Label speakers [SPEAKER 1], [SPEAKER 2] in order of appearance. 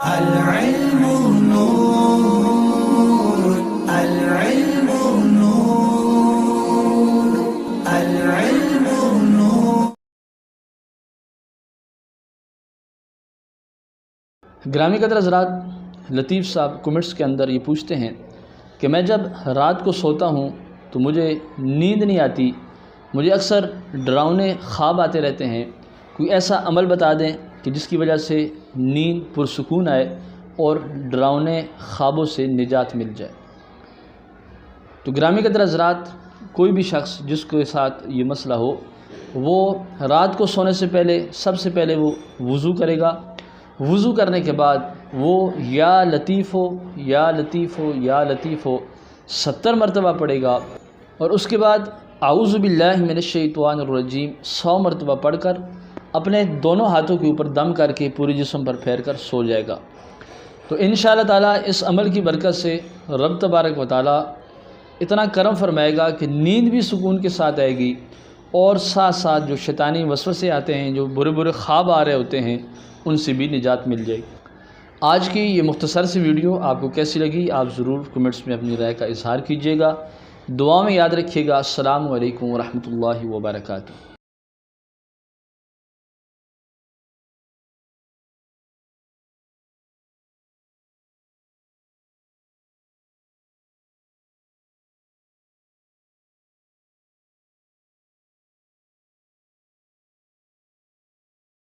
[SPEAKER 1] العلم نور، العلم نور، العلم نور۔
[SPEAKER 2] گرامی قدر حضرات، لطیف صاحب کمنٹس کے اندر یہ پوچھتے ہیں کہ میں جب رات کو سوتا ہوں تو مجھے نیند نہیں آتی، مجھے اکثر ڈراؤنے خواب آتے رہتے ہیں، کوئی ایسا عمل بتا دیں کہ جس کی وجہ سے نیند پرسکون آئے اور ڈراؤنے خوابوں سے نجات مل جائے۔ تو گرامی قدر حضرات، کوئی بھی شخص جس کے ساتھ یہ مسئلہ ہو، وہ رات کو سونے سے پہلے سب سے پہلے وہ وضو کرے گا۔ وضو کرنے کے بعد وہ یا لطیف ہو یا لطیف ہو یا لطیف ہو 70 مرتبہ پڑھے گا، اور اس کے بعد اعوذ باللہ من الشیطان الرجیم 100 مرتبہ پڑھ کر اپنے دونوں ہاتھوں کے اوپر دم کر کے پورے جسم پر پھیر کر سو جائے گا۔ تو انشاءاللہ تعالیٰ اس عمل کی برکت سے رب تبارک و تعالیٰ اتنا کرم فرمائے گا کہ نیند بھی سکون کے ساتھ آئے گی، اور ساتھ ساتھ جو شیطانی وسوسے آتے ہیں، جو برے برے خواب آ رہے ہوتے ہیں، ان سے بھی نجات مل جائے گی۔ آج کی یہ مختصر سی ویڈیو آپ کو کیسی لگی، آپ ضرور کمنٹس میں اپنی رائے کا اظہار کیجیے گا۔ دعا میں یاد رکھیے گا۔ السلام علیکم ورحمۃ اللہ وبرکاتہ۔